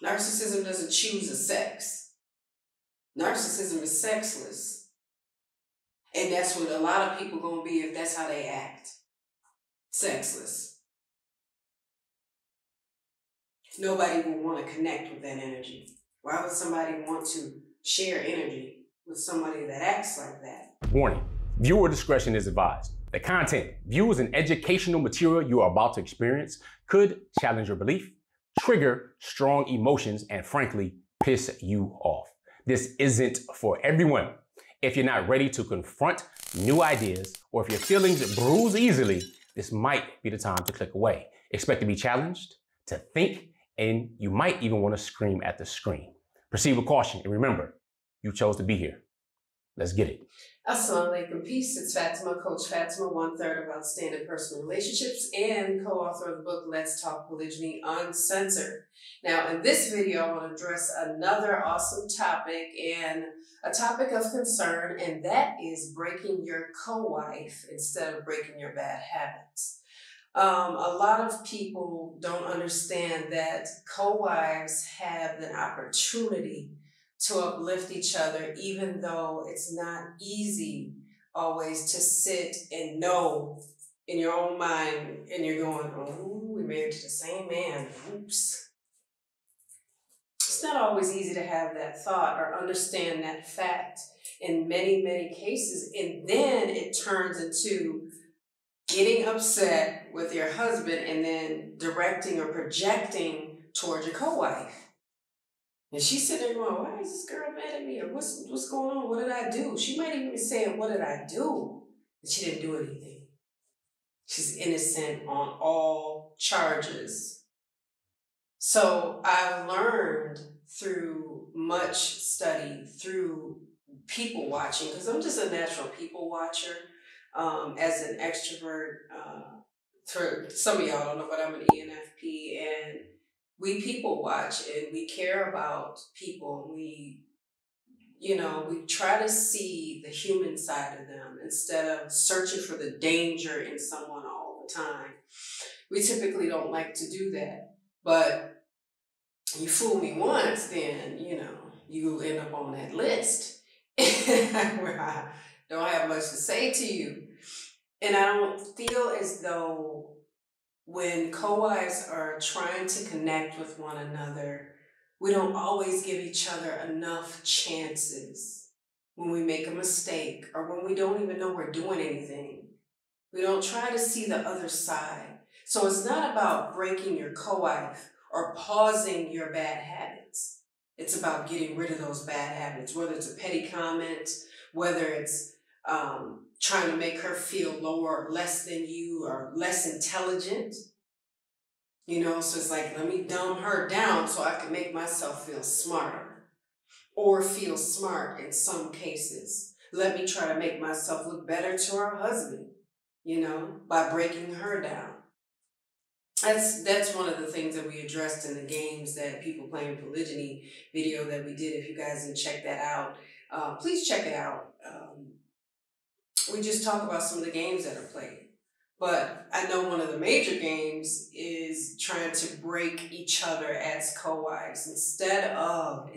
Narcissism doesn't choose a sex. Narcissism is sexless. And that's what a lot of people gonna be if that's how they act. Sexless. Nobody will want to connect with that energy. Why would somebody want to share energy with somebody that acts like that? Warning, viewer discretion is advised. The content, viewed as an educational material you are about to experience, could challenge your belief, trigger strong emotions, and frankly, piss you off. This isn't for everyone. If you're not ready to confront new ideas, or if your feelings bruise easily, this might be the time to click away. Expect to be challenged, to think, and you might even want to scream at the screen. Proceed with caution, and remember, you chose to be here. Let's get it. Assalamu alaikum, peace. It's Fatimah, Coach Fatimah, 1/3 of Outstanding Personal Relationships and co-author of the book, Let's Talk Polygyny Uncensored. Now, in this video, I want to address another awesome topic and a topic of concern, and that is breaking your co-wife instead of breaking your bad habits. A lot of people don't understand that co-wives have an opportunity to uplift each other, even though it's not easy always to sit and know in your own mind, and you're going, oh, we're married to the same man, oops. It's not always easy to have that thought or understand that fact in many, many cases, and then it turns into getting upset with your husband and then directing or projecting toward your co-wife. And she's sitting there going, why is this girl mad at me? Or what's going on? What did I do? She might even be saying, what did I do? And she didn't do anything. She's innocent on all charges. So I've learned through much study, through people watching, because I'm just a natural people watcher. As an extrovert, for some of y'all don't know, but I'm an ENFP, and we people watch and we care about people. We try to see the human side of them instead of searching for the danger in someone all the time. We typically don't like to do that, but you fool me once, then, you end up on that list where I don't have much to say to you. And I don't feel as though when co-wives are trying to connect with one another, we don't always give each other enough chances. When we make a mistake or when we don't even know we're doing anything, we don't try to see the other side. So it's not about breaking your co-wife or pausing your bad habits. It's about getting rid of those bad habits, whether it's a petty comment, whether it's trying to make her feel lower or less than you or less intelligent. So it's like, let me dumb her down so I can make myself feel smarter or feel smart in some cases. Let me try to make myself look better to her husband, by breaking her down. That's one of the things that we addressed in the games that people playing polygyny video that we did. If you guys didn't check that out, please check it out. We just talk about some of the games that are played. But I know one of the major games is trying to break each other as co-wives instead of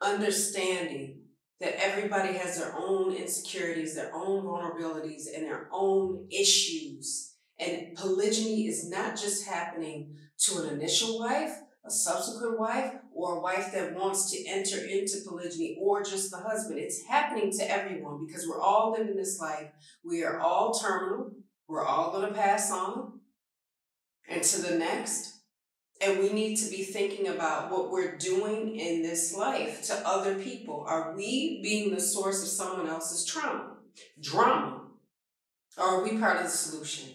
understanding that everybody has their own insecurities, their own vulnerabilities, and their own issues. And polygyny is not just happening to an initial wife, a subsequent wife, or a wife that wants to enter into polygyny, or just the husband. It's happening to everyone because we're all living this life. We are all terminal. We're all going to pass on and to the next. And we need to be thinking about what we're doing in this life to other people. Are we being the source of someone else's drama? Or are we part of the solution?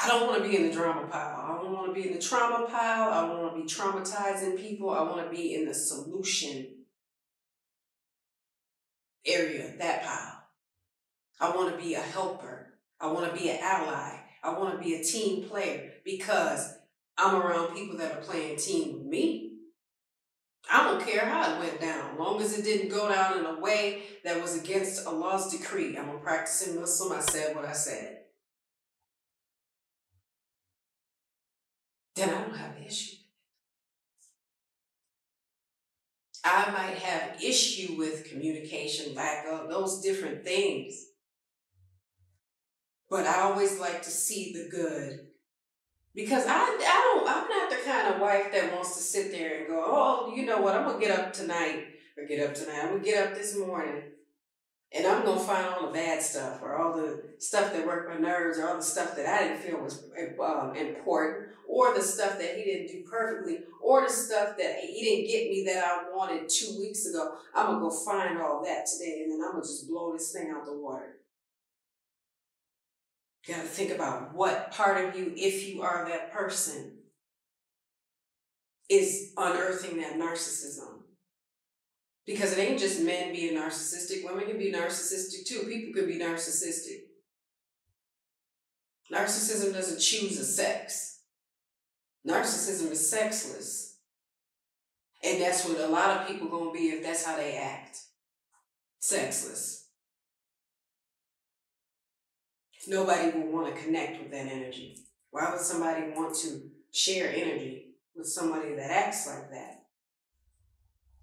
I don't want to be in the drama pile. I don't want to be in the trauma pile. I don't want to be traumatizing people. I want to be in the solution area, that pile. I want to be a helper. I want to be an ally. I want to be a team player because I'm around people that are playing team with me. I don't care how it went down, as long as it didn't go down in a way that was against Allah's decree. I'm a practicing Muslim. I said what I said. Then I don't have an issue. I might have issue with communication, lack of those different things. But I always like to see the good. Because I'm not the kind of wife that wants to sit there and go, oh, you know what, I'm going to get up tonight, I'm going to get up this morning, and I'm going to find all the bad stuff, or all the stuff that worked my nerves, or all the stuff that I didn't feel was important, or the stuff that he didn't do perfectly, or the stuff that he didn't get me that I wanted 2 weeks ago. I'm going to go find all that today, and then I'm going to just blow this thing out the water. You got to think about what part of you, if you are that person, is unearthing that narcissism. Because it ain't just men being narcissistic. Women can be narcissistic too. People can be narcissistic. Narcissism doesn't choose a sex. Narcissism is sexless. And that's what a lot of people going to be if that's how they act. Sexless. Nobody will want to connect with that energy. Why would somebody want to share energy with somebody that acts like that?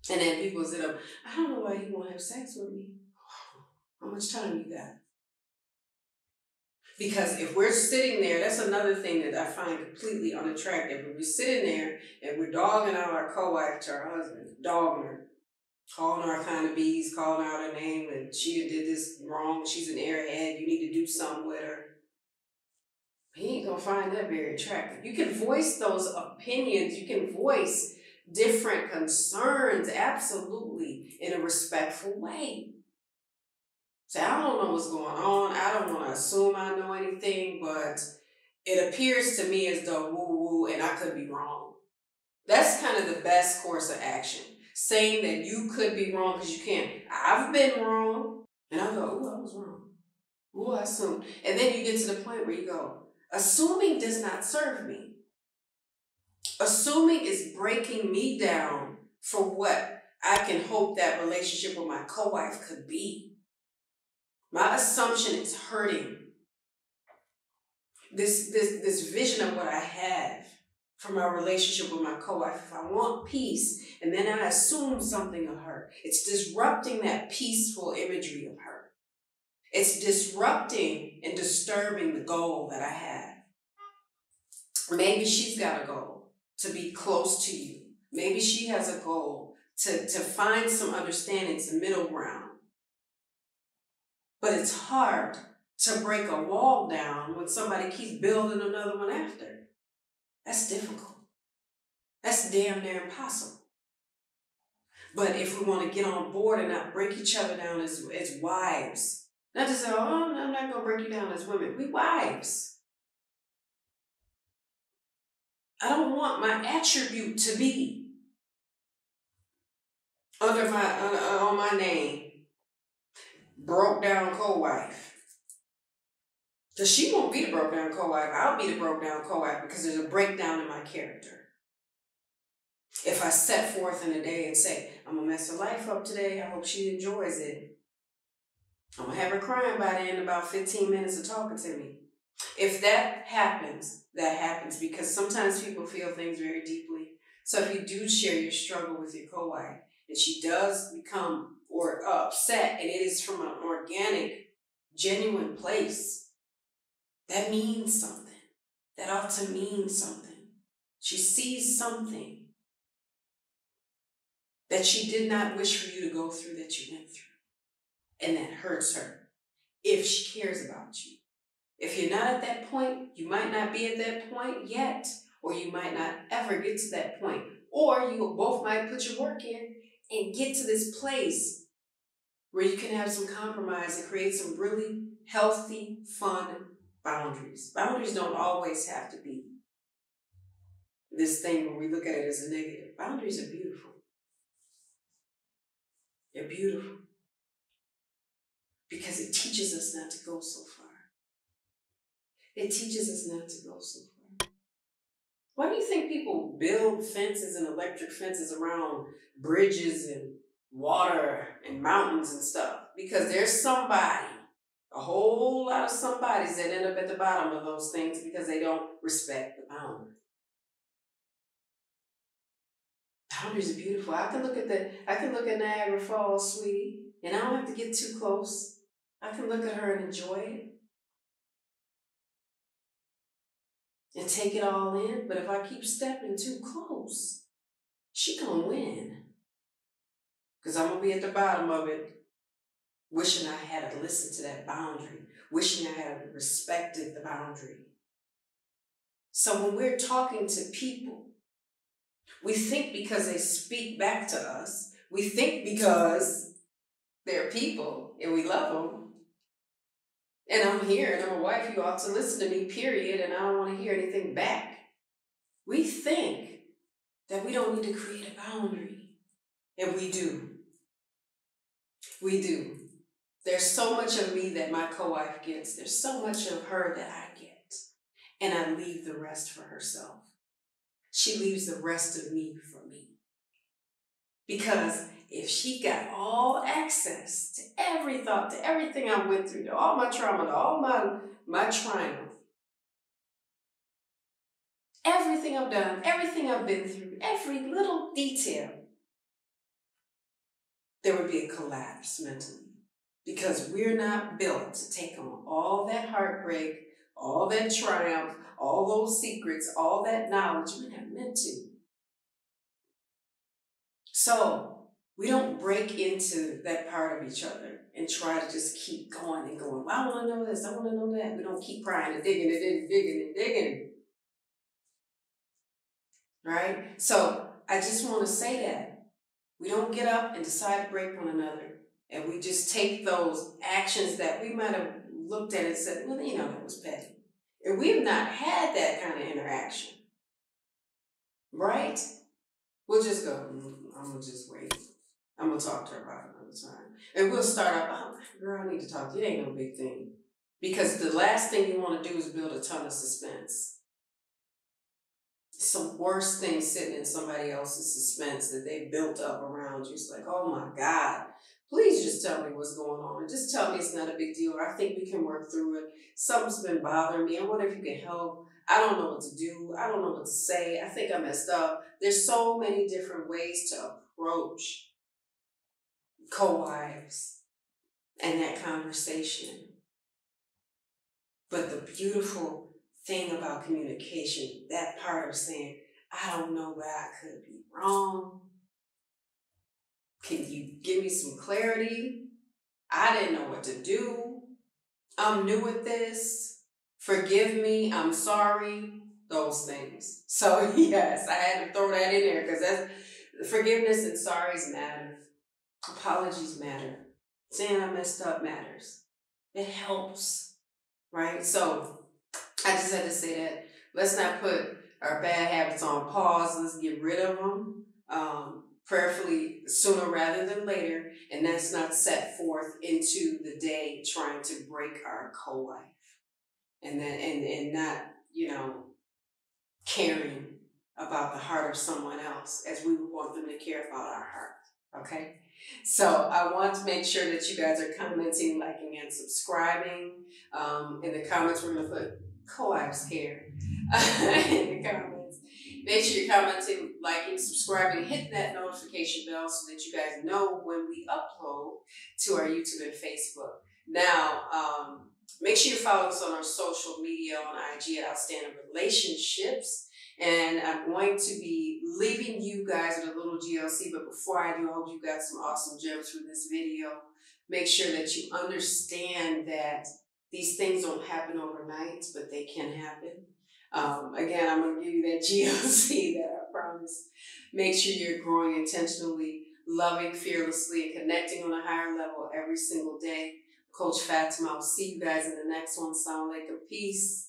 And then people say, I don't know why you want to have sex with me. How much time you got? Because if we're sitting there, that's another thing that I find completely unattractive. If we're sitting there and we're dogging out our co-wife to our husband, dogging her, calling her kind of bees, calling out her name, and she did this wrong, she's an airhead, you need to do something with her. He ain't gonna find that very attractive. You can voice those opinions, you can voice different concerns, absolutely, in a respectful way. Say, I don't know what's going on, I don't want to assume I know anything, but it appears to me as though woo-woo, and I could be wrong. That's kind of the best course of action. Saying that you could be wrong because you can't. I've been wrong. And I go, ooh, I was wrong. Ooh, I assumed. And then you get to the point where you go, assuming does not serve me. Assuming is breaking me down for what I can hope that relationship with my co-wife could be. My assumption is hurting. This vision of what I have for my relationship with my co-wife, if I want peace, and then I assume something of her, it's disrupting that peaceful imagery of her. It's disrupting and disturbing the goal that I have. Maybe she's got a goal to be close to you. Maybe she has a goal to find some understanding, some middle ground. But it's hard to break a wall down when somebody keeps building another one after. That's difficult. That's damn near impossible. But if we want to get on board and not break each other down as wives, not just say, oh, I'm not going to break you down as women. We wives. I don't want my attribute to be under on my name, broke down co-wife. Because she won't be the broke down co-wife. I'll be the broke down co-wife because there's a breakdown in my character. If I set forth in a day and say, I'm going to mess her life up today, I hope she enjoys it. I'm going to have her crying by the end of about 15 minutes of talking to me. If that happens because sometimes people feel things very deeply. So if you do share your struggle with your co-wife and she does become upset and it is from an organic, genuine place, that means something. That ought to mean something. She sees something that she did not wish for you to go through that you went through. And that hurts her if she cares about you. If you're not at that point, you might not be at that point yet, or you might not ever get to that point. Or you both might put your work in and get to this place where you can have some compromise and create some really healthy, fun boundaries. Boundaries don't always have to be this thing where we look at it as a negative. Boundaries are beautiful. They're beautiful. Because it teaches us not to go so far. It teaches us not to go so far. Why do you think people build fences and electric fences around bridges and water and mountains and stuff? Because there's somebody, a whole lot of somebodies that end up at the bottom of those things because they don't respect the boundary. Boundaries are beautiful. I can look at Niagara Falls, sweetie, and I don't have to get too close. I can look at her and enjoy it and take it all in. But if I keep stepping too close, she gonna win. Because I'm gonna be at the bottom of it, wishing I had to listen to that boundary, wishing I had respected the boundary. So when we're talking to people, we think because they speak back to us, we think because they're people and we love them, and I'm here and I'm a wife, you ought to listen to me, period, and I don't want to hear anything back. We think that we don't need to create a boundary, and we do. We do. There's so much of me that my co-wife gets. There's so much of her that I get, and I leave the rest for herself. She leaves the rest of me for me. Because if she got all access to every thought, to everything I went through, to all my trauma, to all my triumph, everything I've done, everything I've been through, every little detail, there would be a collapse mentally. Because we're not built to take on all that heartbreak, all that triumph, all those secrets, all that knowledge. We're not meant to. So we don't break into that part of each other and try to just keep going and going. Well, I want to know this, I want to know that. We don't keep prying and digging and digging and digging. Right? So I just want to say that we don't get up and decide to break one another. And we just take those actions that we might have looked at and said, well, you know, that was petty. And we've not had that kind of interaction. Right? We'll just go, I'm going to just wait. I'm going to talk to her about it another time. And we'll start up, oh, girl, I need to talk to you. It ain't no big thing. Because the last thing you want to do is build a ton of suspense. It's the worst thing sitting in somebody else's suspense that they built up around you. It's like, oh my God. Please just tell me what's going on. And just tell me it's not a big deal. Or I think we can work through it. Something's been bothering me. I wonder if you can help. I don't know what to do. I don't know what to say. I think I messed up. There's so many different ways to approach co-wives and that conversation. But the beautiful thing about communication, that part of saying, I don't know, but I could be wrong. Can you give me some clarity? I didn't know what to do. I'm new at this. Forgive me. I'm sorry. Those things. So yes, I had to throw that in there because that's forgiveness and sorries matter. Apologies matter. Saying I messed up matters. It helps, right? So I just had to say that. Let's not put our bad habits on pause. Let's get rid of them. Prayerfully sooner rather than later, and that's not set forth into the day trying to break our co-wife, and not, you know, caring about the heart of someone else as we would want them to care about our heart. Okay, so I want to make sure that you guys are commenting, liking, and subscribing. In the comments, we're going to put co-wives care in the comments. Make sure you're commenting, liking, subscribing, hitting that notification bell so that you guys know when we upload to our YouTube and Facebook. Now, make sure you follow us on our social media on IG at Outstanding Relationships. And I'm going to be leaving you guys with a little GLC, but before I do, I hope you got some awesome gems from this video. Make sure that you understand that these things don't happen overnight, but they can happen. Again, I'm going to give you that GLC that I promised. Make sure you're growing intentionally, loving fearlessly, and connecting on a higher level every single day. Coach Fatimah. I'll see you guys in the next one. Assalamu alaikum. Peace.